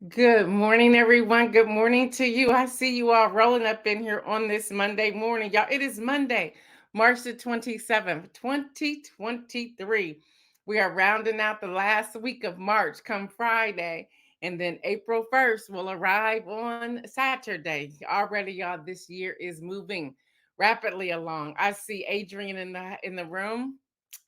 Good morning, everyone. Good morning to you. I see you all rolling up in here on this Monday morning. Y'all, it is Monday, March the 27th, 2023. We are rounding out the last week of March come Friday, and then April 1st will arrive on Saturday. Already, y'all, this year is moving rapidly along. I see Adrian in the room.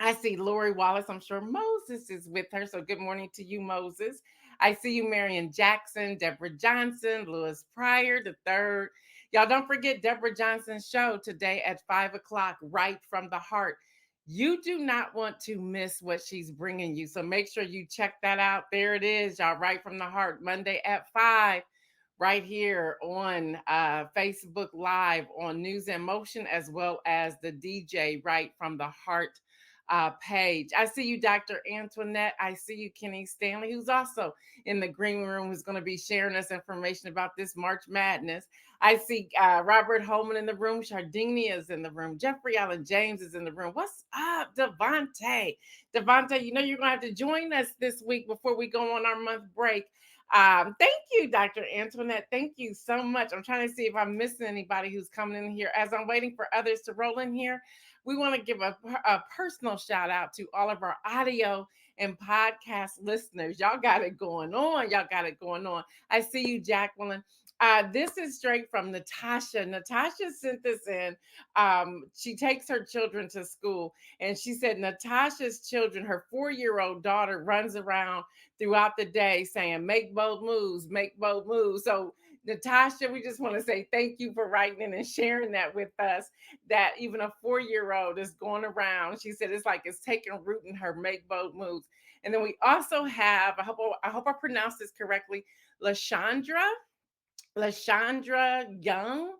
I see Lori Wallace. I'm sure Moses is with her. So good morning to you, Moses. I see you, Marion Jackson, Deborah Johnson, Louis Pryor the third. Y'all don't forget Deborah Johnson's show today at 5 o'clock, right from the heart. You do not want to miss what she's bringing you. So make sure you check that out. There it is, y'all, right from the heart, Monday at 5, right here on Facebook Live on News and Motion, as well as the DJ right from the heart page. I see you, Dr. Antoinette. I see you, Kenny Stanley, who's also in the green room, who's going to be sharing us information about this March Madness. I see Robert Holman in the room. Sardinia is in the room. Jeffrey Allen James is in the room. What's up, Devontae? Devontae, you know you're going to have to join us this week before we go on our month break. Thank you, Dr. Antoinette. Thank you so much. I'm trying to see if I'm missing anybody who's coming in here. As I'm waiting for others to roll in here, we want to give a personal shout out to all of our audio and podcast listeners. Y'all got it going on. Y'all got it going on. I see you, Jacqueline. This is straight from Natasha. Natasha sent this in. She takes her children to school, and she said Natasha's children, her 4-year-old daughter, runs around throughout the day saying, "Make bold moves, make bold moves." So, Natasha, we just want to say thank you for writing in and sharing that with us. That even a 4-year-old is going around. She said it's like it's taking root in her. Make bold moves. And then we also have, I hope I pronounced this correctly, Lashandra. LaShandra Young,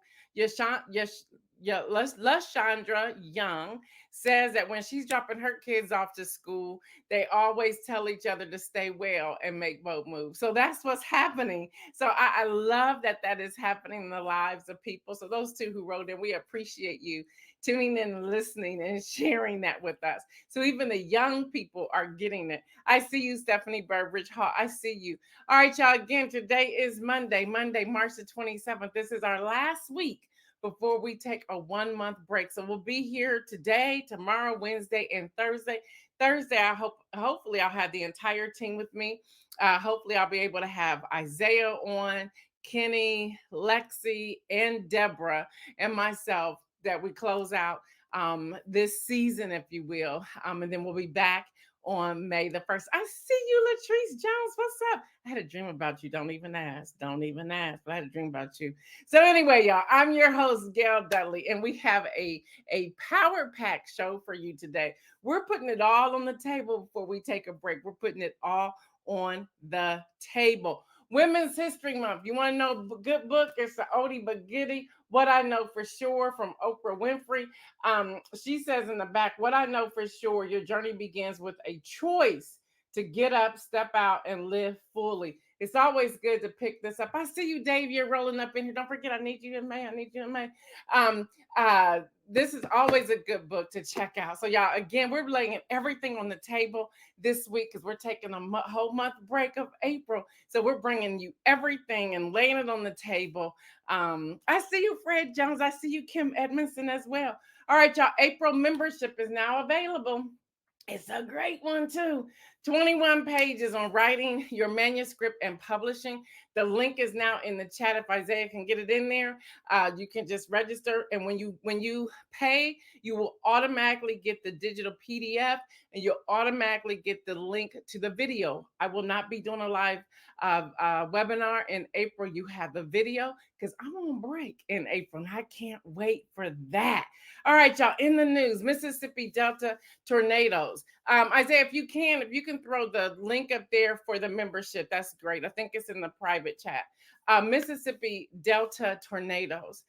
LaShandra Young says that when she's dropping her kids off to school, they always tell each other to stay well and make bold moves. So that's what's happening. So I love that that is happening in the lives of people. So those two who wrote in, we appreciate you tuning in and listening and sharing that with us. So even the young people are getting it. I see you, Stephanie Burbridge Hall. I see you. All right, y'all. Again, today is Monday, March the 27th. This is our last week before we take a 1 month break. So we'll be here today, tomorrow, Wednesday, and Thursday. Thursday, hopefully I'll have the entire team with me. Hopefully I'll be able to have Isaiah on, Kenny, Lexi, and Deborah, and myself that we close out this season, if you will. And then we'll be back on May the 1st. I see you, Latrice Jones. What's up? I had a dream about you. Don't even ask. Don't even ask. But I had a dream about you. So anyway, y'all, I'm your host, Gail Dudley, and we have a power pack show for you today. We're putting it all on the table before we take a break. We're putting it all on the table. Women's History Month. You want to know a good book? It's the oldie but goodie. What I Know for Sure from Oprah Winfrey. She says in the back, what I know for sure, your journey begins with a choice to get up, step out, and live fully. It's always good to pick this up. I see you, Dave. You're rolling up in here. Don't forget, I need you in May. I need you in May. Um, this is always a good book to check out. So, y'all, again, we're laying everything on the table this week because we're taking a whole month break of April. So, we're bringing you everything and laying it on the table. I see you, Fred Jones. I see you, Kim Edmondson, as well. All right, y'all. April membership is now available. It's a great one, too. 21 pages on writing your manuscript and publishing. The link is now in the chat. If Isaiah can get it in there, you can just register. And when you pay, you will automatically get the digital PDF and you'll automatically get the link to the video. I will not be doing a live webinar in April. You have the video because I'm on break in April. And I can't wait for that. All right, y'all. In the news, Mississippi Delta tornadoes. Isaiah, if you can throw the link up there for the membership, that's great. I think it's in the private chat. Mississippi Delta tornadoes.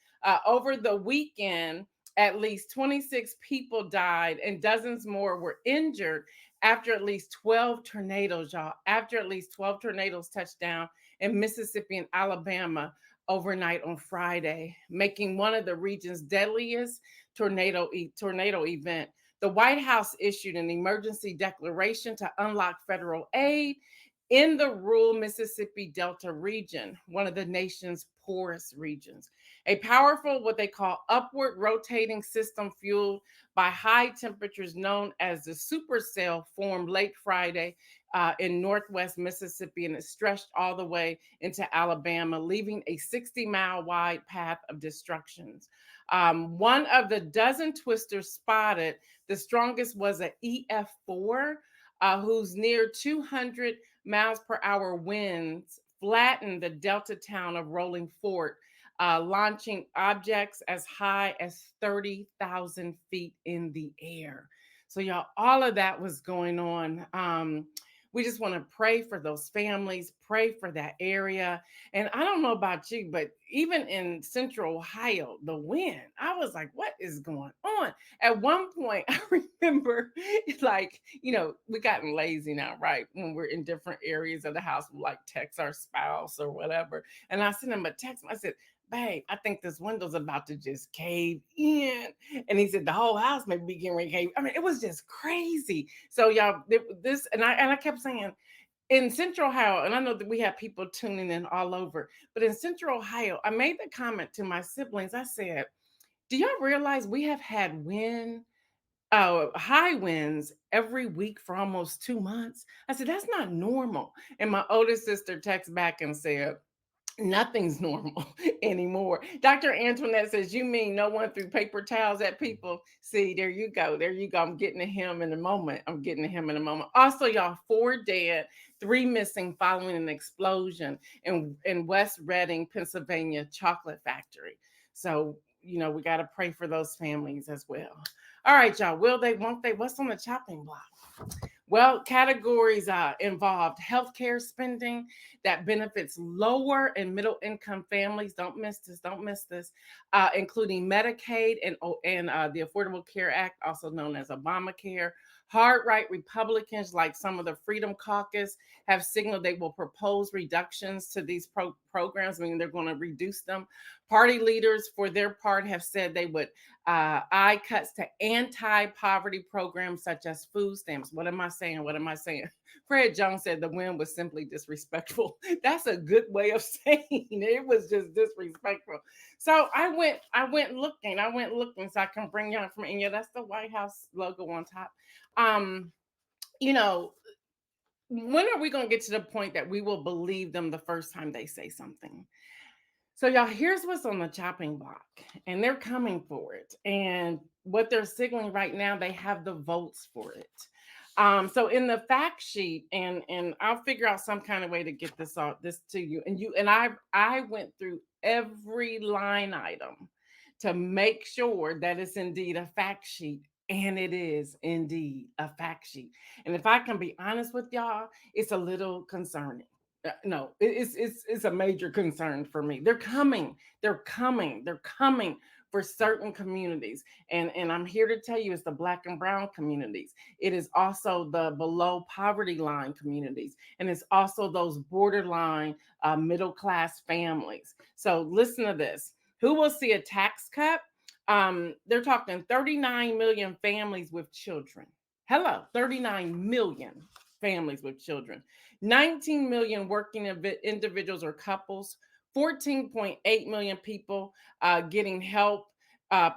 Over the weekend, at least 26 people died and dozens more were injured after at least 12 tornadoes, y'all. After at least 12 tornadoes touched down in Mississippi and Alabama overnight on Friday, making one of the region's deadliest tornado event. The White House issued an emergency declaration to unlock federal aid in the rural Mississippi Delta region, one of the nation's poorest regions. A powerful, what they call upward rotating system fueled by high temperatures known as the supercell formed late Friday in northwest Mississippi, and it stretched all the way into Alabama, leaving a 60-mile wide path of destructions. One of the dozen twisters spotted, the strongest was an EF4, whose near 200 miles per hour winds flattened the delta town of Rolling Fork, launching objects as high as 30,000 feet in the air. So, y'all, all of that was going on. We just want to pray for those families, pray for that area. And I don't know about you, but even in central Ohio, the wind, I was like, what is going on? At one point, I remember, like, we gotten lazy now, right? When we're in different areas of the house, we like text our spouse or whatever. And I sent him a text. I said, babe, I think this window's about to just cave in. And he said, the whole house may be getting ready to cave. I mean, it was just crazy. So y'all, this, and I kept saying, in Central Ohio, and I know that we have people tuning in all over, but in Central Ohio, I made the comment to my siblings. I said, do y'all realize we have had high winds every week for almost 2 months? I said, that's not normal. And my oldest sister texted back and said, nothing's normal anymore. Dr. Antoinette says, you mean no one threw paper towels at people? See, there you go. There you go. I'm getting to him in a moment. Also, y'all, 4 dead, 3 missing following an explosion in West Reading, Pennsylvania chocolate factory. So, we got to pray for those families as well. All right, y'all. Will they, won't they? What's on the chopping block? Well, categories involved healthcare spending that benefits lower and middle income families. Don't miss this. Don't miss this. Including Medicaid and the Affordable Care Act, also known as Obamacare. Hard right Republicans, like some of the Freedom Caucus, have signaled they will propose reductions to these programs, meaning they're going to reduce them. Party leaders, for their part, have said they would eye cuts to anti-poverty programs such as food stamps. What am I saying? What am I saying? Fred Jones said the win was simply disrespectful. That's a good way of saying it was just disrespectful. So I went looking so I can bring y'all from India. That's the White House logo on top. Um, you know, when are we going to get to the point that we will believe them the first time they say something? So, y'all, here's what's on the chopping block, and they're coming for it. And what they're signaling right now, they have the votes for it. So in the fact sheet, and I'll figure out some kind of way to get this to you. And I went through every line item to make sure that it's indeed a fact sheet. And it is indeed a fact sheet. And if I can be honest with y'all, it's a little concerning. No, it's a major concern for me. They're coming for certain communities, and I'm here to tell you, it's the Black and brown communities. It is also the below poverty line communities, and it's also those borderline middle class families. So listen to this: who will see a tax cut? They're talking 39 million families with children. Hello, 39 million families with children. 19 million working individuals or couples, 14.8 million people getting help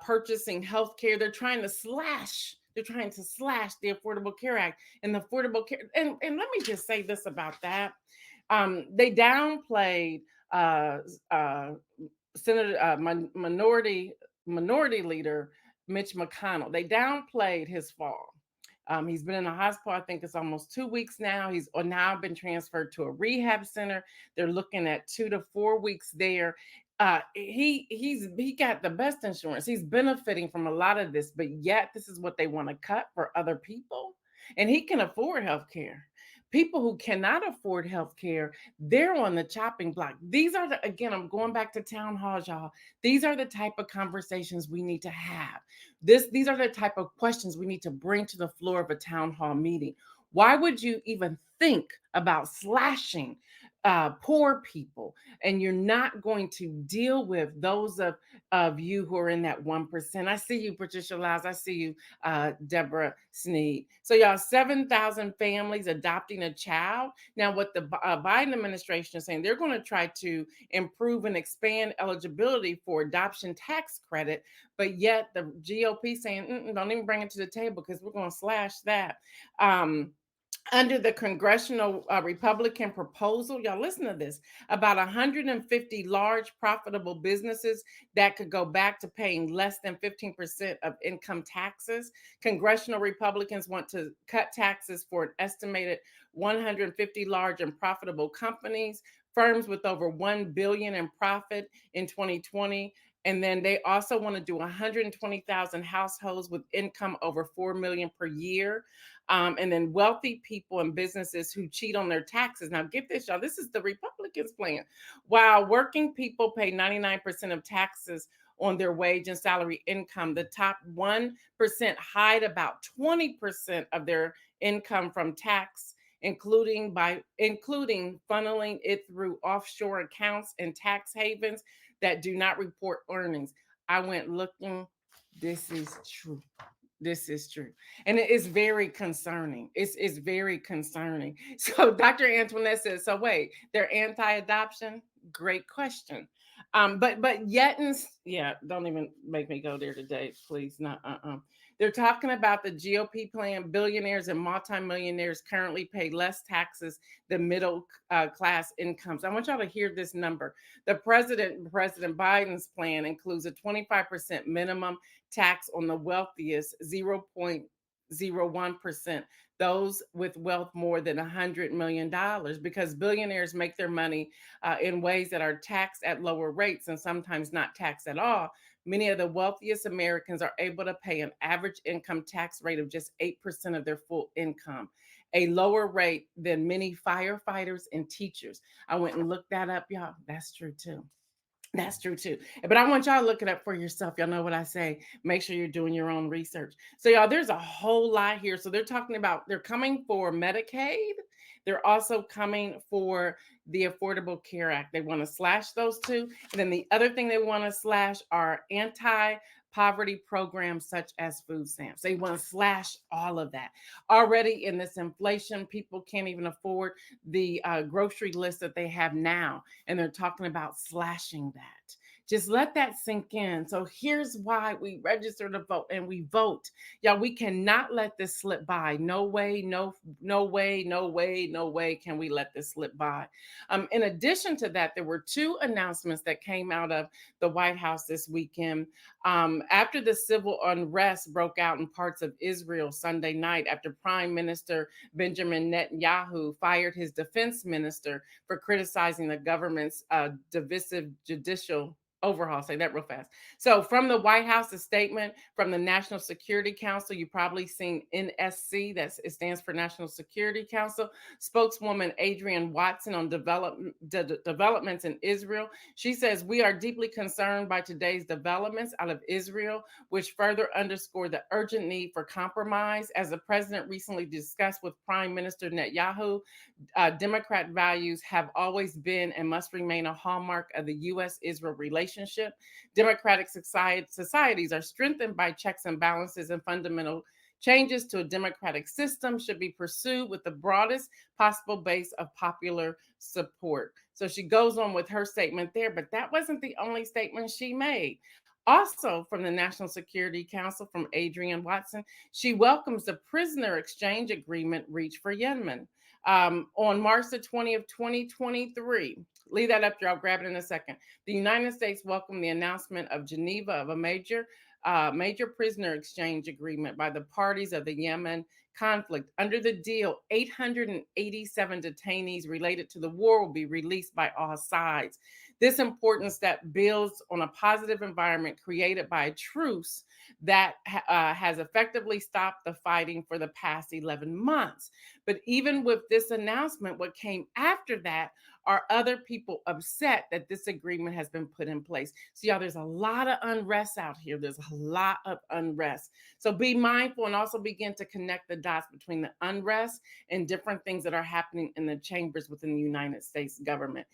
purchasing health care. They're trying to slash the Affordable Care Act and the Affordable Care. And let me just say this about that. They downplayed Senator Minority Leader Mitch McConnell. They downplayed his fall. He's been in the hospital, I think it's almost 2 weeks now. He's now been transferred to a rehab center. They're looking at 2 to 4 weeks there. He got the best insurance. He's benefiting from a lot of this, but yet this is what they want to cut for other people. And he can afford health care. People who cannot afford health care, they're on the chopping block. Again, I'm going back to town halls, y'all. These are the type of conversations we need to have. These are the type of questions we need to bring to the floor of a town hall meeting. Why would you even think about slashing poor people, and you're not going to deal with those of you who are in that 1%. I see you, Patricia Lyles. I see you, Deborah Sneed. So, y'all, 7,000 families adopting a child. Now, what the Biden administration is saying, they're going to try to improve and expand eligibility for adoption tax credit, but yet the GOP saying, don't even bring it to the table because we're going to slash that. Under the congressional Republican proposal, y'all listen to this, about 150 large profitable businesses that could go back to paying less than 15% of income taxes. Congressional Republicans want to cut taxes for an estimated 150 large and profitable companies, firms with over 1 billion in profit in 2020. And then they also want to do 120,000 households with income over 4 million per year. And then wealthy people and businesses who cheat on their taxes. Now, get this, y'all. This is the Republicans' plan. While working people pay 99% of taxes on their wage and salary income, the top 1% hide about 20% of their income from tax, including funneling it through offshore accounts and tax havens that do not report earnings. I went looking. This is true. This is true. And it is very concerning. It's very concerning. So Dr. Antoinette says, so wait, they're anti-adoption? Great question. But yet, yeah, don't even make me go there today, please. Not They're talking about the GOP plan. Billionaires and multimillionaires currently pay less taxes than middle class incomes. I want y'all to hear this number. President Biden's plan includes a 25% minimum tax on the wealthiest, 0.01%, those with wealth more than $100 million, because billionaires make their money in ways that are taxed at lower rates and sometimes not taxed at all. Many of the wealthiest Americans are able to pay an average income tax rate of just 8% of their full income, a lower rate than many firefighters and teachers. I went and looked that up, y'all. That's true too. That's true too. But I want y'all to look it up for yourself. Y'all know what I say. Make sure you're doing your own research. So, y'all, there's a whole lot here. So, they're talking about, they're coming for Medicaid. They're also coming for the Affordable Care Act. They want to slash those two. And then the other thing they want to slash are anti-poverty programs such as food stamps. They want to slash all of that. Already in this inflation, people can't even afford the grocery list that they have now. And they're talking about slashing that. Just let that sink in. So here's why we register to vote and we vote. Y'all, we cannot let this slip by. No way, no way, no way, no way can we let this slip by. In addition to that, there were two announcements that came out of the White House this weekend. After the civil unrest broke out in parts of Israel Sunday night, after Prime Minister Benjamin Netanyahu fired his defense minister for criticizing the government's divisive judicial overhaul. Say that real fast. So from the White House, a statement from the National Security Council, you probably seen NSC, it stands for National Security Council, spokeswoman Adrienne Watson on developments in Israel. She says, we are deeply concerned by today's developments out of Israel, which further underscore the urgent need for compromise. As the president recently discussed with Prime Minister Netanyahu, Democrat values have always been and must remain a hallmark of the U.S.-Israel relationship. Democratic societies are strengthened by checks and balances, and fundamental changes to a democratic system should be pursued with the broadest possible base of popular support. So she goes on with her statement there, but that wasn't the only statement she made. Also, from the National Security Council, from Adrienne Watson, she welcomes the prisoner exchange agreement reached for Yemen. On March the 20th, 2023, leave that up there, I'll grab it in a second. The United States welcomed the announcement of Geneva of a major prisoner exchange agreement by the parties of the Yemen conflict. Under the deal, 887 detainees related to the war will be released by all sides. This important step builds on a positive environment created by a truce that has effectively stopped the fighting for the past 11 months. But even with this announcement, what came after that are other people upset that this agreement has been put in place. So, y'all, there's a lot of unrest out here. There's a lot of unrest. So be mindful and also begin to connect the dots between the unrest and different things that are happening in the chambers within the United States government.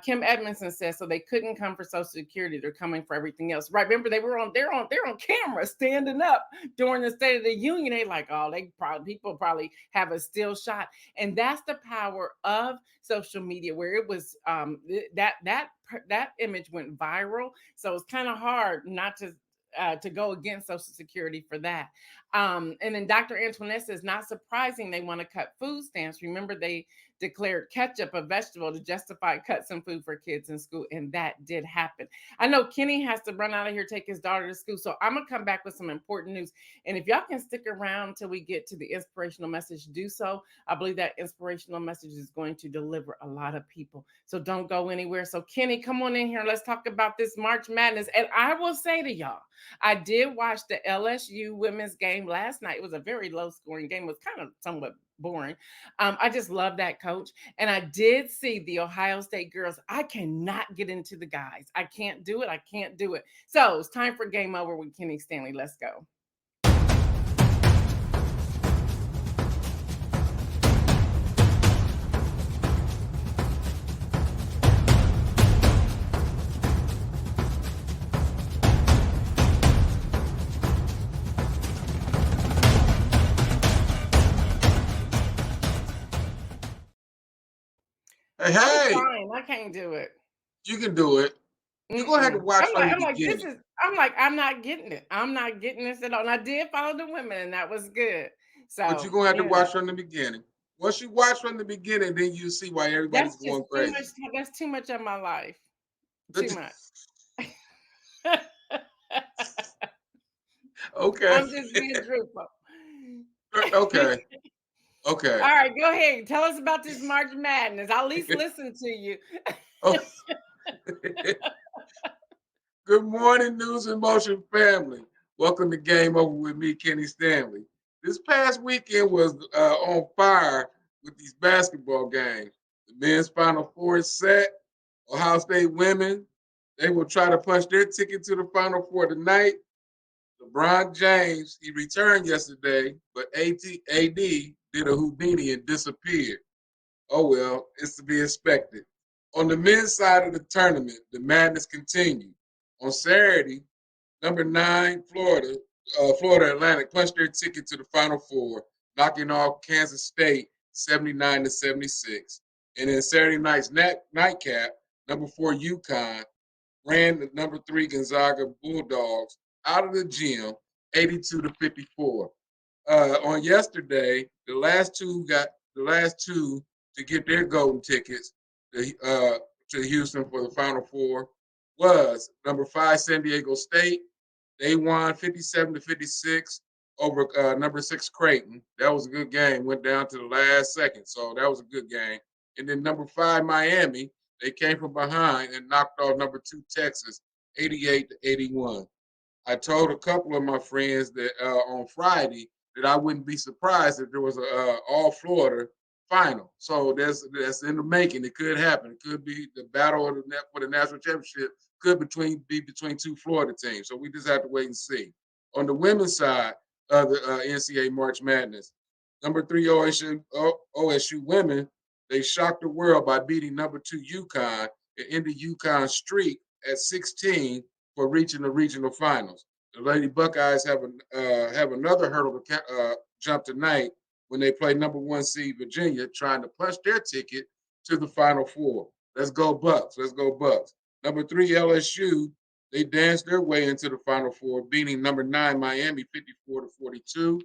Kim Edmondson says, so they couldn't come for Social Security; they're coming for everything else. Right? Remember, they're on camera standing up during the State of the Union. They like, oh, they probably people probably have a still shot, and that's the power of social media, where it was that image went viral. So it's kind of hard not to go against Social Security for that. And then Dr. Antoinette says, not surprising they want to cut food stamps. Remember, they declared ketchup a vegetable to justify cuts in food for kids in school, and that did happen. I know Kenny has to run out of here, take his daughter to school, so I'm gonna come back with some important news. And if y'all can stick around till we get to the inspirational message, do so. I believe that inspirational message is going to deliver a lot of people. So don't go anywhere. So Kenny, come on in here. Let's talk about this March Madness. And I will say to y'all, I did watch the LSU women's game last night. It was a very low scoring game. It was kind of somewhat boring. I just love that coach. And I did see the Ohio State girls. I cannot get into the guys. I can't do it. I can't do it. So it's time for Game Over with Kenny Stanley. Let's go. Hey, I'm hey, trying. I can't do it. you can do it. You're gonna have to Mm-mm. watch I'm from like, the I'm like, this beginning, is. I'm like, I'm not getting it. I'm not getting this at all. And I did follow the women, and that was good. but you're So gonna have to you know, watch from the beginning. Once you watch from the beginning, then you see why everybody's that's just going too much. crazy. That's too much of my life. Too much. Okay, I'm just being truthful. okay, okay. All right, go ahead. Tell us about this March Madness. I'll at least listen to you. Oh, good morning, News and Motion family. Welcome to Game Over with me, Kenny Stanley. This past weekend was on fire with these basketball games. The men's Final Four is set. Ohio State women, they will try to punch their ticket to the Final Four tonight. LeBron James, he returned yesterday, but AD did a Houdini and disappeared. Oh well, it's to be expected. On the men's side of the tournament, the madness continued. On Saturday, number 9, Florida Atlantic punched their ticket to the Final Four, knocking off Kansas State 79-76. And then Saturday night's nightcap, number 4 UConn ran the number 3 Gonzaga Bulldogs out of the gym, 82-54. On yesterday, the last two to get their golden tickets to Houston for the Final Four was number 5 San Diego State. They won 57-56 over number 6 Creighton. That was a good game. Went down to the last second, so that was a good game. And then number 5 Miami, they came from behind and knocked off number 2 Texas, 88-81. I told a couple of my friends that on Friday that I wouldn't be surprised if there was a all Florida final. So that's in the making. It could happen. It could be the battle of for the national championship could be between two Florida teams. So we just have to wait and see. On the women's side of the NCAA March Madness, number 3 OSU women, they shocked the world by beating number 2 UConn and ended UConn's streak at 16 for reaching the regional finals. The Lady Buckeyes have another hurdle to jump tonight when they play number 1 seed Virginia, trying to punch their ticket to the Final Four. Let's go Bucks! Let's go Bucks! Number 3 LSU, they danced their way into the Final Four, beating number 9 Miami 54-42.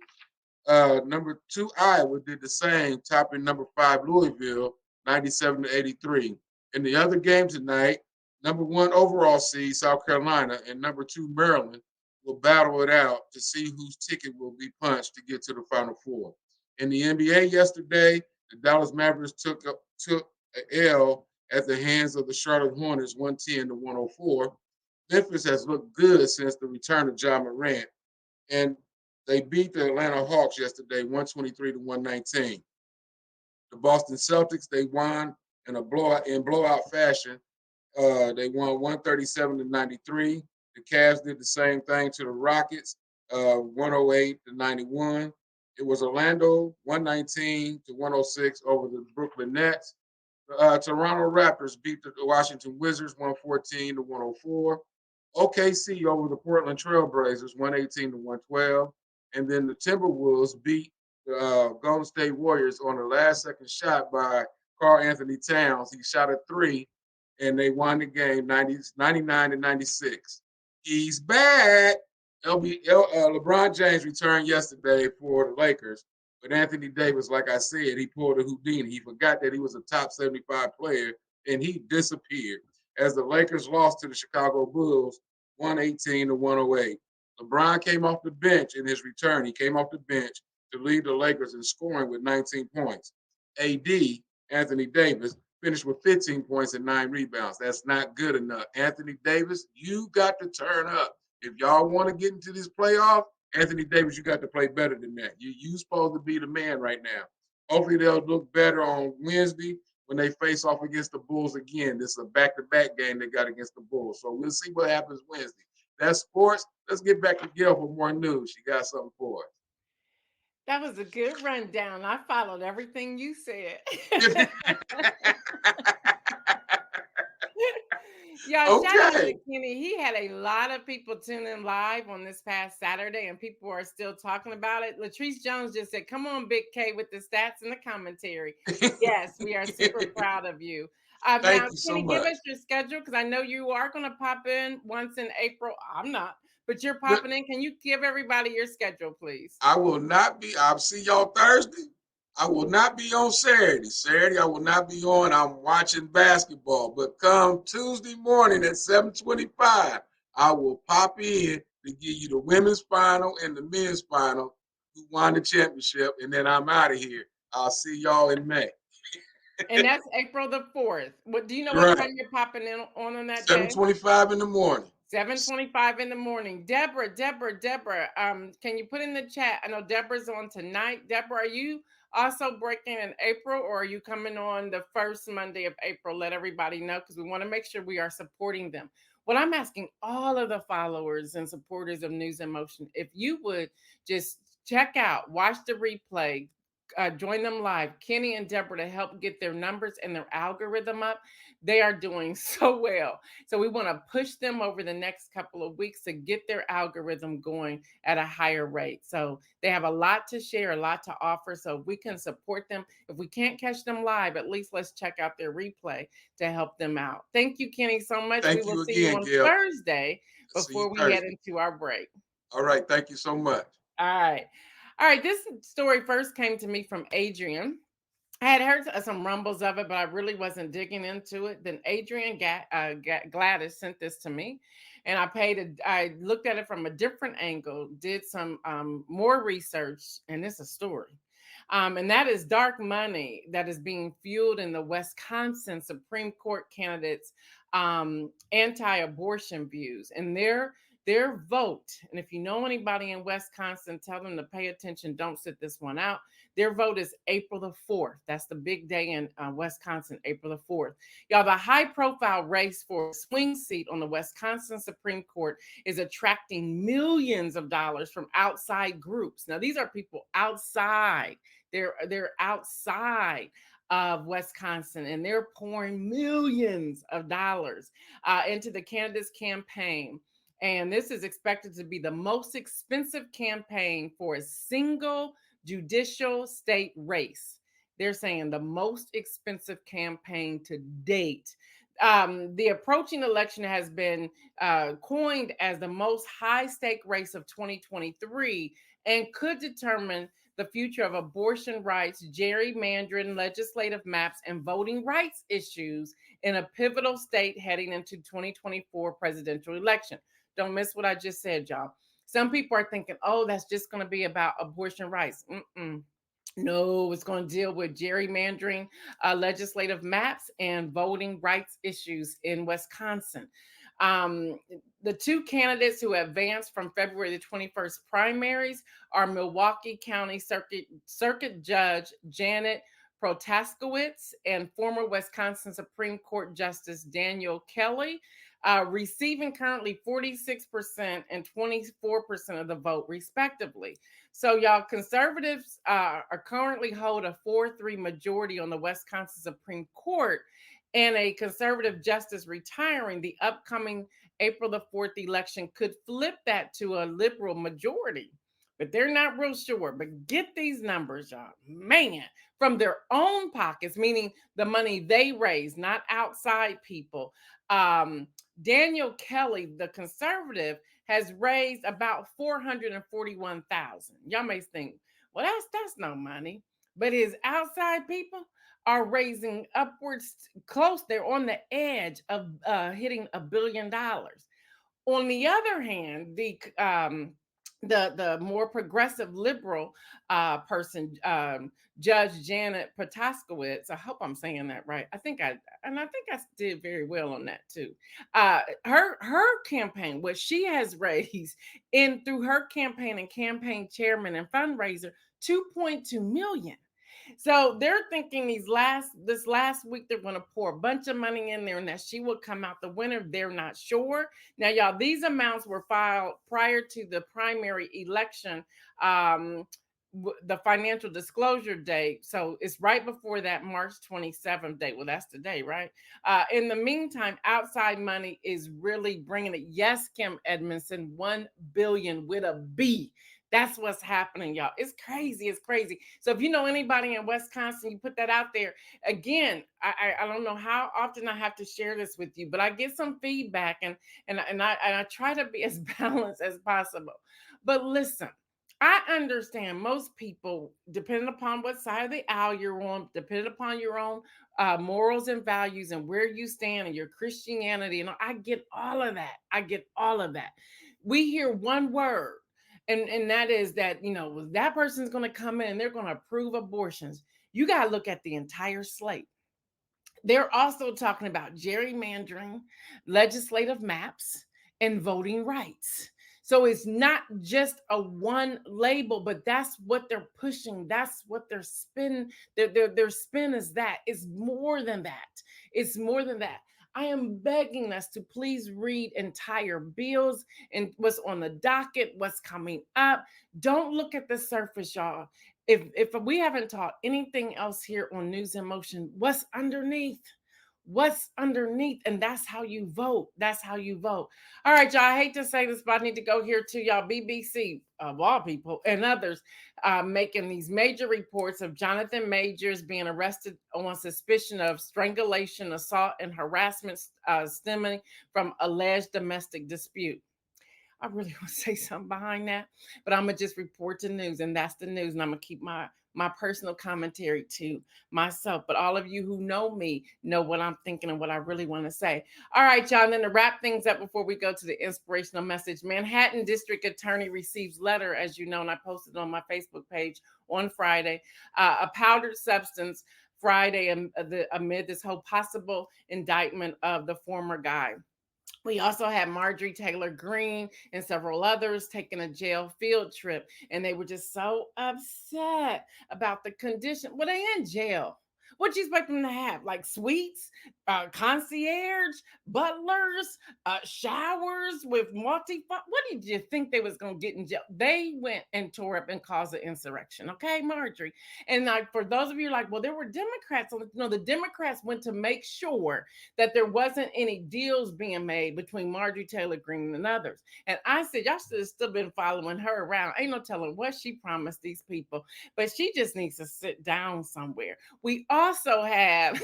Number 2 Iowa did the same, topping number 5 Louisville 97-83. In the other game tonight, number 1 overall seed South Carolina and number 2 Maryland will battle it out to see whose ticket will be punched to get to the Final Four. In the NBA yesterday, the Dallas Mavericks took an L at the hands of the Charlotte Hornets 110-104. Memphis has looked good since the return of Ja Morant, and they beat the Atlanta Hawks yesterday 123-119. The Boston Celtics, they won in blowout fashion. They won 137-93. The Cavs did the same thing to the Rockets, 108-91. It was Orlando 119-106 over the Brooklyn Nets. Toronto Raptors beat the Washington Wizards 114-104. OKC over the Portland Trailblazers 118-112. And then the Timberwolves beat the Golden State Warriors on the last second shot by Karl Anthony Towns. He shot a three, and they won the game 99-96. He's back. LeBron James returned yesterday for the Lakers. But Anthony Davis, like I said, he pulled a Houdini. He forgot that he was a top 75 player, and he disappeared as the Lakers lost to the Chicago Bulls 118-108. LeBron came off the bench in his return. He came off the bench to lead the Lakers in scoring with 19 points. AD, Anthony Davis, finished with 15 points and 9 rebounds. That's not good enough. Anthony Davis, you got to turn up. If y'all want to get into this playoff, Anthony Davis, you got to play better than that. You supposed to be the man right now. Hopefully they'll look better on Wednesday when they face off against the Bulls again. This is a back-to-back game they got against the Bulls. So we'll see what happens Wednesday. That's sports. Let's get back to Gail for more news. She got something for That was a good rundown. I followed everything you said. us. Y'all, shout out to Okay. Kenny. He had a lot of people tune in live on this past Saturday, and people are still talking about it. Latrice Jones just said, "Come on, Big K, with the stats and the commentary." Yes, we are super proud of you. Now, Thank you so Kenny, give much. us your schedule because I know you are going to pop in once in April. I'm not, but you're But popping in. Can you give everybody your schedule, please? I will not be. I'll see y'all Thursday. I will not be on Saturday. Saturday, I will not be on. I'm watching basketball. But come Tuesday morning at 7:25, I will pop in to give you the women's final and the men's final who won the championship, and then I'm out of here. I'll see y'all in May. And that's April the 4th. What do you know what Right. time you're popping in on that day? 7:25 in the morning. 7:25 in the morning. Deborah, can you put in the chat? I know Deborah's on tonight. Deborah, are you also breaking in April, or are you coming on the first Monday of April? Let everybody know because we want to make sure we are supporting them. What I'm asking all of the followers and supporters of News in Motion, if you would just check out, watch the replay, join them live, Kenny and Deborah, to help get their numbers and their algorithm up. They are doing so well. So we want to push them over the next couple of weeks to get their algorithm going at a higher rate. So they have a lot to share, a lot to offer. So if we can support them, if we can't catch them live, at least let's check out their replay to help them out. Thank you, Kenny, so much. We Thank will you see you again, on Gail. Thursday See you before we head Thursday. into our break. All right. Thank you so much. All right. All right. This story first came to me from Adrian. I had heard some rumbles of it, but I really wasn't digging into it. Then Gladys sent this to me, and I looked at it from a different angle, did some more research, and it's a story. And that is dark money that is being fueled in the Wisconsin Supreme Court candidates' anti-abortion views, and their vote. And if you know anybody in Wisconsin, tell them to pay attention. Don't sit this one out. Their vote is April the 4th. That's the big day in Wisconsin, April the 4th. Y'all, the high profile race for a swing seat on the Wisconsin Supreme Court is attracting millions of dollars from outside groups. Now, these are people outside. They're outside of Wisconsin, and they're pouring millions of dollars into the candidates' campaign. And this is expected to be the most expensive campaign for a single judicial state race. They're saying the most expensive campaign to date. The approaching election has been coined as the most high stake race of 2023 and could determine the future of abortion rights, gerrymandering, legislative maps, and voting rights issues in a pivotal state heading into 2024 presidential election. Don't miss what I just said, y'all. Some people are thinking, oh, that's just going to be about abortion rights. No, it's going to deal with gerrymandering, legislative maps, and voting rights issues in Wisconsin. Um, the two candidates who advanced from February the 21st primaries are Milwaukee County Circuit Judge Janet Protaskowitz and former Wisconsin Supreme Court Justice Daniel Kelly, receiving currently 46% and 24% of the vote, respectively. So, y'all, conservatives are currently hold a 4-3 majority on the Wisconsin Supreme Court, and a conservative justice retiring. The upcoming April the 4th election could flip that to a liberal majority. But they're not real sure. But get these numbers, y'all. Man, from their own pockets, meaning the money they raise, not outside people. Daniel Kelly, the conservative, has raised about 441,000. Y'all may think, well, that's no money. But his outside people are raising upwards close. They're on the edge of hitting $1 billion. On the other hand, the more progressive liberal person, Judge Janet Potaskowitz. I hope I'm saying that right. I think I did very well on that too. Her campaign, what she has raised in through her campaign and campaign chairman and fundraiser, 2.2 million. So they're thinking this last week they're going to pour a bunch of money in there and that she will come out the winner. They're not sure. Now, y'all, these amounts were filed prior to the primary election, the financial disclosure date. So it's right before that March 27th date. Well, that's today, right? In the meantime, outside money is really bringing it. Yes, Kim Edmondson, 1 billion with a B. That's what's happening, y'all. It's crazy. It's crazy. So if you know anybody in Wisconsin, you put that out there. Again, I don't know how often I have to share this with you, but I get some feedback and I try to be as balanced as possible. But listen, I understand most people, depending upon what side of the aisle you're on, depending upon your own morals and values and where you stand and your Christianity, and I get all of that. I get all of that. We hear one word. And that is that, that person's going to come in and they're going to approve abortions. You got to look at the entire slate. They're also talking about gerrymandering, legislative maps, and voting rights. So it's not just a one label, but that's what they're pushing. That's what their spin, their spin is that. It's more than that. It's more than that. I am begging us to please read entire bills and what's on the docket, what's coming up. Don't look at the surface, y'all. If we haven't taught anything else here on News in Motion, what's underneath? What's underneath? And that's how you vote. That's how you vote. All right, y'all. I hate to say this, but I need to go here to y'all. BBC, of all people, and others making these major reports of Jonathan Majors being arrested on suspicion of strangulation, assault, and harassment stemming from alleged domestic dispute. I really want to say something behind that, but I'm gonna just report the news, and that's the news. And I'm gonna keep my personal commentary to myself. But all of you who know me know what I'm thinking and what I really want to say. All right, y'all. And then to wrap things up before we go to the inspirational message, Manhattan District Attorney receives letter, as you know, and I posted on my Facebook page on Friday, a powdered substance Friday amid this whole possible indictment of the former guy. We also had Marjorie Taylor Greene and several others taking a jail field trip, and they were just so upset about the condition. Well, they in jail. What you expect them to have? Like suites, concierge, butlers, showers with what did you think they was gonna get in jail? They went and tore up and caused an insurrection. Okay, Marjorie. And like for those of you like, well, there were Democrats. No, the Democrats went to make sure that there wasn't any deals being made between Marjorie Taylor Greene and others. And I said, y'all should have still been following her around. Ain't no telling what she promised these people, but she just needs to sit down somewhere. We also have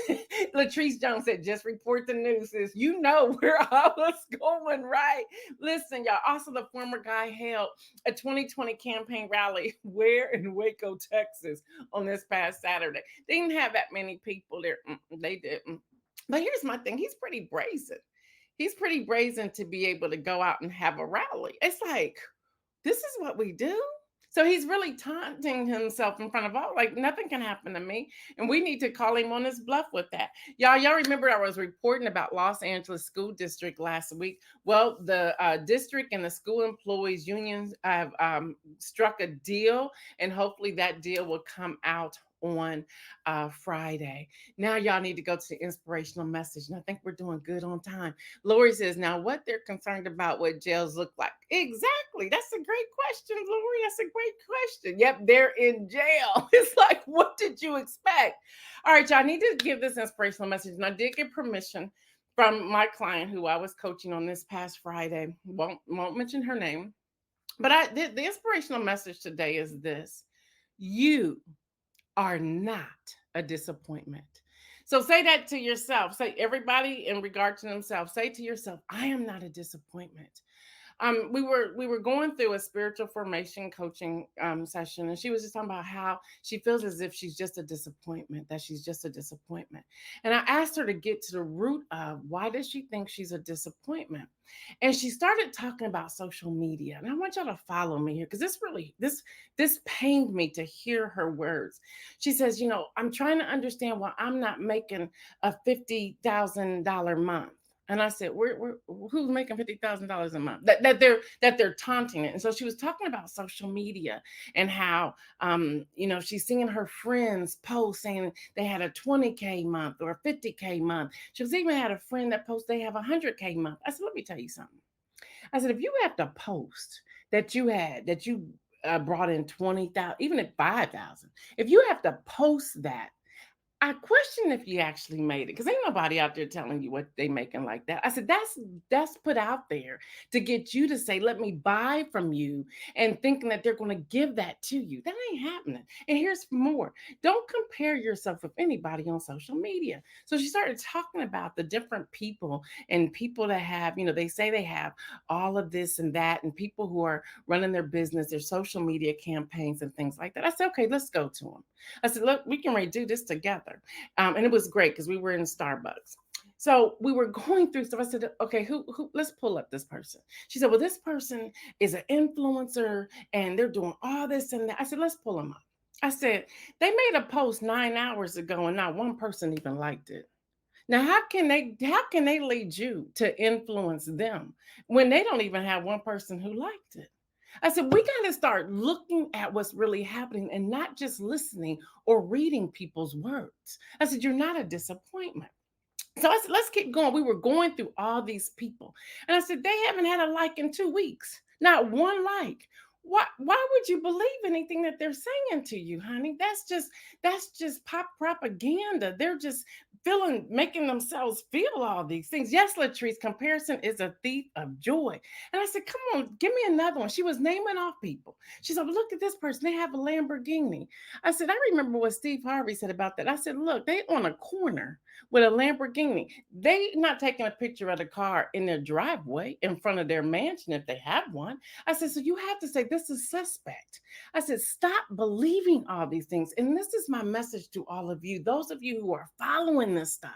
Latrice Jones said, just report the news. Sis. You know where I was going, right? Listen, y'all. Also, the former guy held a 2020 campaign rally where in Waco, Texas on this past Saturday. They didn't have that many people there. They didn't. But here's my thing. He's pretty brazen. He's pretty brazen to be able to go out and have a rally. It's like, this is what we do. So he's really taunting himself in front of all, like nothing can happen to me. And we need to call him on his bluff with that. Y'all remember I was reporting about Los Angeles School District last week. Well, the district and the school employees unions have struck a deal, and hopefully that deal will come out on Friday. Now, y'all need to go to the inspirational message. And I think we're doing good on time. Lori says, now what they're concerned about what jails look like. Exactly. That's a great question, Lori. That's a great question. Yep, they're in jail. It's like, what did you expect? All right, y'all need to give this inspirational message. And I did get permission from my client who I was coaching on this past Friday. Won't mention her name. But the inspirational message today is this: you are not a disappointment. So say that to yourself. Say, everybody in regard to themselves, say to yourself, I am not a disappointment. We were going through a spiritual formation coaching session, and she was just talking about how she feels as if she's just a disappointment, that she's just a disappointment. And I asked her to get to the root of why does she think she's a disappointment. And she started talking about social media. And I want y'all to follow me here, because this pained me to hear her words. She says, I'm trying to understand why I'm not making a $50,000 month. And I said, who's making $50,000 a month? That they're taunting it. And so she was talking about social media and how she's seeing her friends post saying they had a 20K month or a 50K month. She was even had a friend that posts they have a 100K month. I said, let me tell you something. I said, if you have to post that you brought in 20,000, even at 5,000, if you have to post that, I question if you actually made it, because ain't nobody out there telling you what they making like that. I said, that's put out there to get you to say, let me buy from you, and thinking that they're going to give that to you. That ain't happening. And here's more. Don't compare yourself with anybody on social media. So she started talking about the different people, and people that have, they say they have all of this and that, and people who are running their business, their social media campaigns and things like that. I said, okay, let's go to them. I said, look, we can do this together. And it was great because we were in Starbucks. So we were going through stuff. I said, okay, who, let's pull up this person. She said, well, this person is an influencer and they're doing all this and that. I said, let's pull them up. I said, they made a post 9 hours ago and not one person even liked it. Now, how can they lead you to influence them when they don't even have one person who liked it? I said, we got to start looking at what's really happening and not just listening or reading people's words. I said, you're not a disappointment. So I said, let's keep going. We were going through all these people. And I said, they haven't had a like in 2 weeks. Not one like. Why would you believe anything that they're saying to you, honey? That's just pop propaganda. They're just making themselves feel all these things. Yes, Latrice, comparison is a thief of joy. And I said, come on, give me another one. She was naming off people. She said, well, look at this person. They have a Lamborghini. I said, I remember what Steve Harvey said about that. I said, look, they on a corner with a Lamborghini. They not taking a picture of the car in their driveway in front of their mansion if they have one. I said, so you have to say this is suspect. I said, stop believing all these things. And this is my message to all of you, those of you who are following this stuff.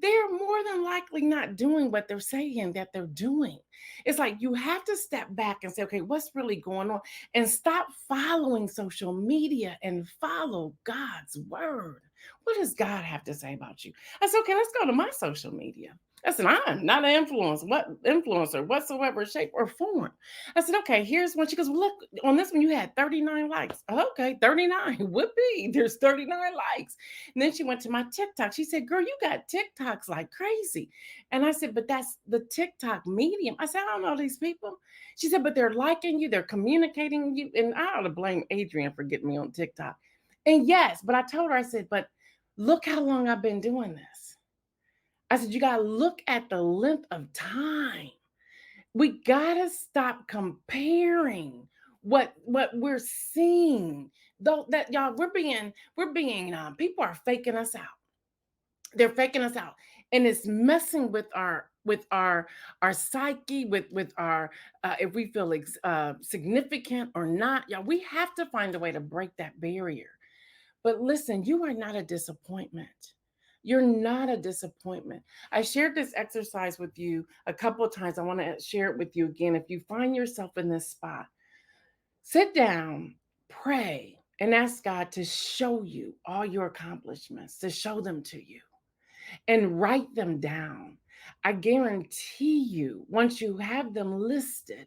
They're more than likely not doing what they're saying that they're doing. It's like you have to step back and say, okay, what's really going on? And stop following social media and follow God's word. What does God have to say about you? I said, okay, let's go to my social media. I said, I'm not an influencer whatsoever, shape or form. I said, okay, here's one. She goes, well, look, on this one, you had 39 likes. Okay, 39. Whoopee, there's 39 likes. And then she went to my TikTok. She said, girl, you got TikToks like crazy. And I said, but that's the TikTok medium. I said, I don't know these people. She said, but they're liking you, they're communicating you. And I ought to blame Adrian for getting me on TikTok. And yes, but I told her, I said, but look how long I've been doing this. I said, you got to look at the length of time. We got to stop comparing what we're seeing. Though that y'all, we're being people are faking us out. They're faking us out, and it's messing with our psyche, with our if we feel significant or not. Y'all, we have to find a way to break that barrier. But listen, you are not a disappointment. You're not a disappointment. I shared this exercise with you a couple of times. I want to share it with you again. If you find yourself in this spot, sit down, pray, and ask God to show you all your accomplishments, to show them to you, and write them down. I guarantee you, once you have them listed,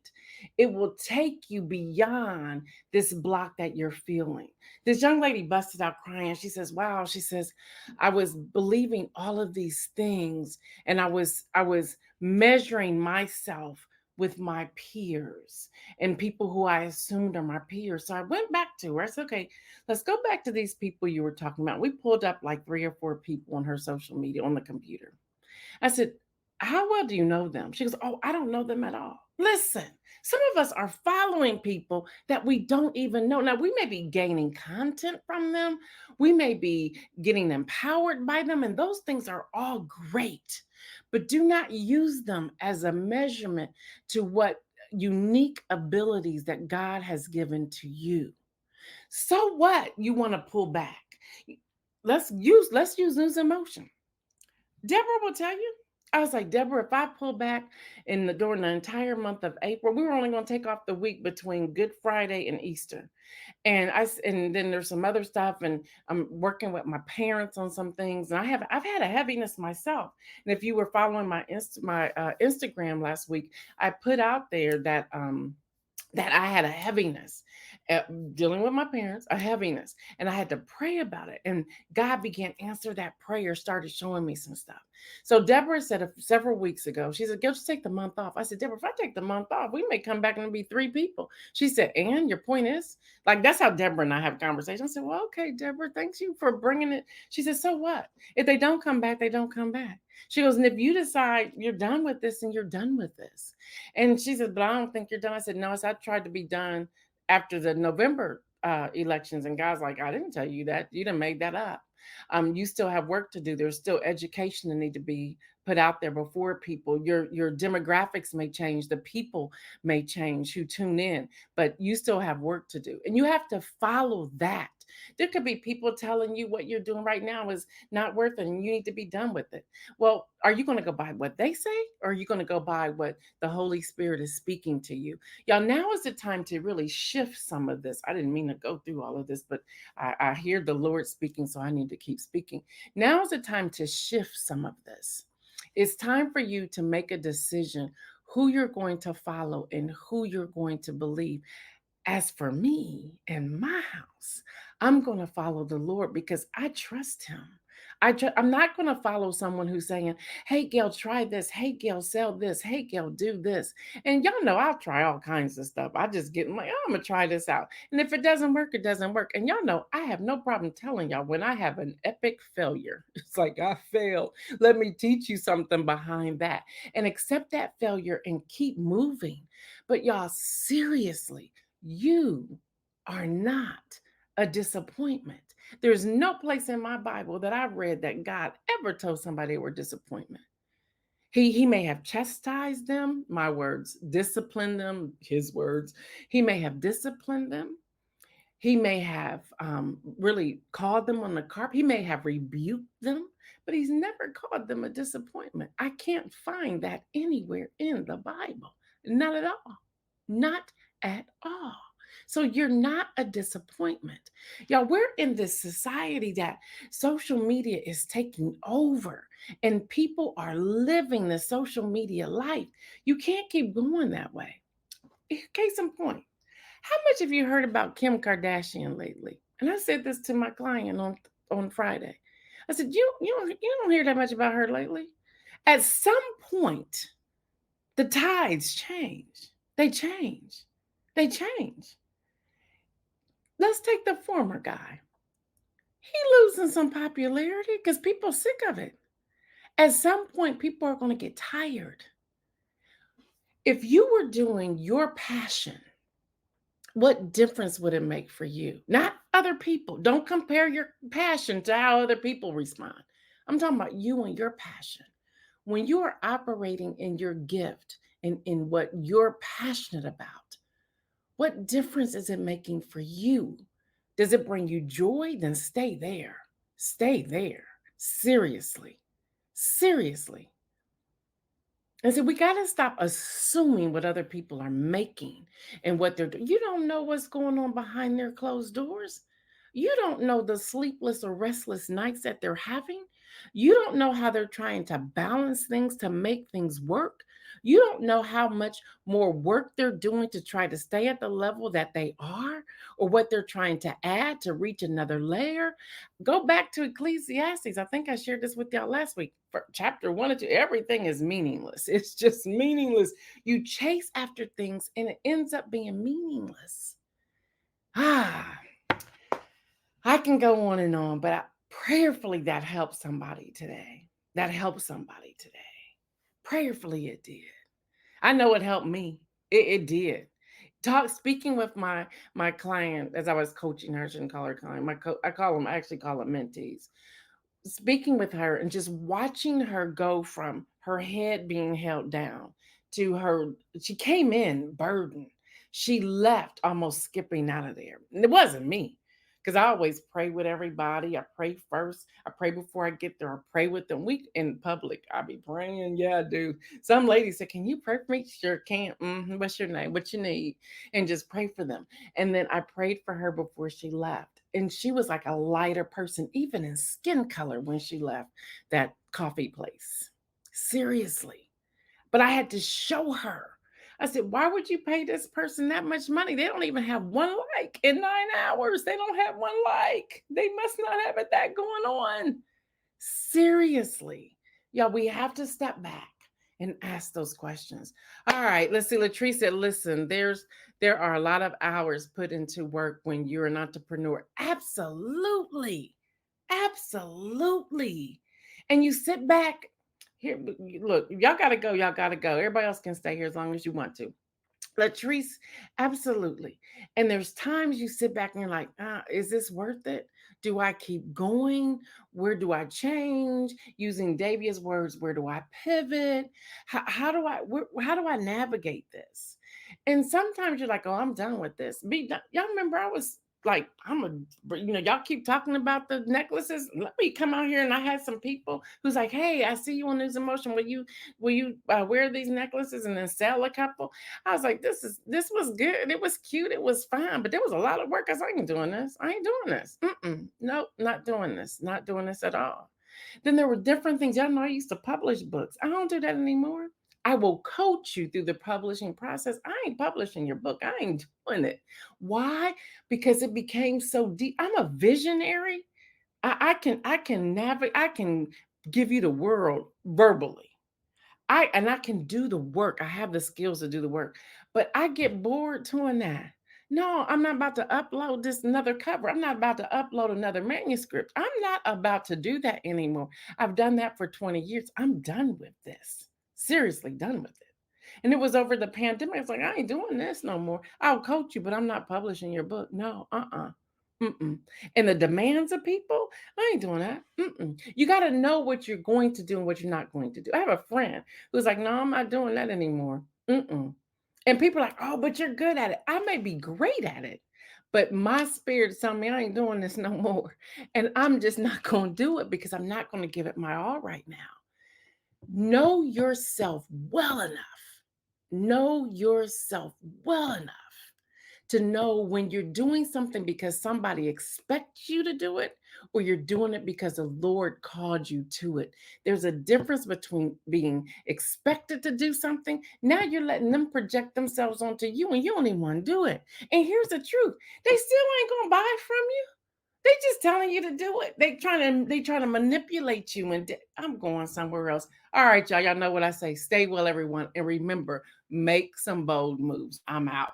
it will take you beyond this block that you're feeling. This young lady busted out crying. She says, "Wow," she says, "I was believing all of these things, and I was measuring myself with my peers and people who I assumed are my peers." So I went back to her. I said, "Okay, let's go back to these people you were talking about." We pulled up like three or four people on her social media on the computer. I said, "How well do you know them?" She goes, "Oh, I don't know them at all." Listen, some of us are following people that we don't even know. Now, we may be gaining content from them, we may be getting empowered by them, and those things are all great. But do not use them as a measurement to what unique abilities that God has given to you. So what? You want to pull back. Let's use news emotion. Deborah will tell you. I was like, "Deborah, if I pull back during the entire month of April, we were only going to take off the week between Good Friday and Easter." And then there's some other stuff, and I'm working with my parents on some things, and I've had a heaviness myself. And if you were following my Instagram last week, I put out there that I had a heaviness, uh, dealing with my parents, a heaviness, and I had to pray about it. And God began answer that prayer, started showing me some stuff. So Deborah said several weeks ago, she said, "Go just take the month off." I said, "Deborah, if I take the month off, we may come back and it'll be three people." She said, "And your point is," like that's how Deborah and I have conversations. I said, "Well, okay, Deborah, thanks you for bringing it." She said, "So what? If they don't come back, they don't come back." She goes, "And if you decide you're done with this, and you're done with this." And she said, "But I don't think you're done." I said, "No, I tried to be done after the November elections." And God's like, "I didn't tell you that. You done made that up. You still have work to do. There's still education that need to be put out there before people. Your demographics may change, the people may change who tune in, but you still have work to do. And you have to follow that. There could be people telling you what you're doing right now is not worth it and you need to be done with it. Well, are you going to go by what they say, or are you going to go by what the Holy Spirit is speaking to you? Y'all, now is the time to really shift some of this. I didn't mean to go through all of this, but I hear the Lord speaking, so I need to keep speaking. Now is the time to shift some of this. It's time for you to make a decision who you're going to follow and who you're going to believe. As for me and my house, I'm going to follow the Lord because I trust him. I'm not going to follow someone who's saying, "Hey, Gail, try this. Hey, Gail, sell this. Hey, Gail, do this." And y'all know I'll try all kinds of stuff. I just get like, "Oh, I'm going to try this out." And if it doesn't work, it doesn't work. And y'all know I have no problem telling y'all when I have an epic failure. It's like, I failed. Let me teach you something behind that. And accept that failure and keep moving. But y'all, seriously, you are not a disappointment. There's no place in my Bible that I've read that God ever told somebody they were disappointment. He may have chastised them, my words, disciplined them, his words. He may have disciplined them. He may have really called them on the carpet. He may have rebuked them, but he's never called them a disappointment. I can't find that anywhere in the Bible. Not at all. Not at all. So you're not a disappointment. Y'all, we're in this society that social media is taking over and people are living the social media life. You can't keep going that way. Case in point, how much have you heard about Kim Kardashian lately? And I said this to my client on Friday. I said, you don't hear that much about her lately. At some point, the tides change. They change. They change. Let's take the former guy. He losing some popularity because people sick of it. At some point, people are going to get tired. If you were doing your passion, what difference would it make for you? Not other people. Don't compare your passion to how other people respond. I'm talking about you and your passion. When you are operating in your gift and in what you're passionate about, what difference is it making for you? Does it bring you joy? Then stay there. Stay there. Seriously. Seriously. And so we got to stop assuming what other people are making and what they're doing. You don't know what's going on behind their closed doors. You don't know the sleepless or restless nights that they're having. You don't know how they're trying to balance things to make things work. You don't know how much more work they're doing to try to stay at the level that they are, or what they're trying to add to reach another layer. Go back to Ecclesiastes. I think I shared this with y'all last week. For chapter 1 or 2, everything is meaningless. It's just meaningless. You chase after things and it ends up being meaningless. Ah, I can go on, but prayerfully that helped somebody today. That helped somebody today. Prayerfully it did. I know it helped me. It did. Speaking with my client as I was coaching her. I shouldn't call her client. I actually call them mentees. Speaking with her and just watching her go from her head being held down to her, she came in burdened. She left almost skipping out of there. And it wasn't me, because I always pray with everybody. I pray first. I pray before I get there. I pray with them. We in public, I be praying. Yeah, I do. Some lady said, "Can you pray for me?" Sure can. What's your name? What you need? And just pray for them. And then I prayed for her before she left. And she was like a lighter person, even in skin color, when she left that coffee place. Seriously. But I had to show her. I said, "Why would you pay this person that much money? They don't even have one like in 9 hours. They don't have one like. They must not have it that going on." Seriously. Y'all, we have to step back and ask those questions. All right, let's see. Latrice said, "Listen, there are a lot of hours put into work when you're an entrepreneur." Absolutely. Absolutely. And you sit back here. Look, y'all gotta go. Y'all gotta go. Everybody else can stay here as long as you want to. Latrice, absolutely. And there's times you sit back and you're like, is this worth it? Do I keep going? Where do I change? Using Davia's words, where do I pivot? How do I navigate this? And sometimes you're like, "Oh, I'm done with this." Y'all remember I was like, y'all keep talking about the necklaces. Let me come out here, and I had some people who's like, "Hey, I see you on News Emotion. Will you wear these necklaces and then sell a couple?" I was like, this was good. It was cute. It was fine, but there was a lot of work. I was like, "I ain't doing this. I ain't doing this. Nope, not doing this. Not doing this at all." Then there were different things. Y'all know I used to publish books. I don't do that anymore. I will coach you through the publishing process. I ain't publishing your book. I ain't doing it. Why? Because it became so deep. I'm a visionary. I can navigate. I can give you the world verbally. I can do the work. I have the skills to do the work, but I get bored doing that. No, I'm not about to upload this another cover. I'm not about to upload another manuscript. I'm not about to do that anymore. I've done that for 20 years. I'm done with this. Seriously, done with it. And it was over the pandemic. It's like, I ain't doing this no more. I'll coach you, but I'm not publishing your book. No, Mm-mm. And the demands of people, I ain't doing that. You got to know what you're going to do and what you're not going to do. I have a friend who's like, "No, I'm not doing that anymore." And people are like, "Oh, but you're good at it." I may be great at it, but my spirit is telling me I ain't doing this no more. And I'm just not going to do it because I'm not going to give it my all right now. Know yourself well enough. Know yourself well enough to know when you're doing something because somebody expects you to do it, or you're doing it because the Lord called you to it. There's a difference between being expected to do something. Now you're letting them project themselves onto you and you don't even want to do it. And here's the truth. They still ain't going to buy from you. They just telling you to do it. They trying to manipulate you. And I'm going somewhere else. All right, y'all. Y'all know what I say. Stay well, everyone. And remember, make some bold moves. I'm out.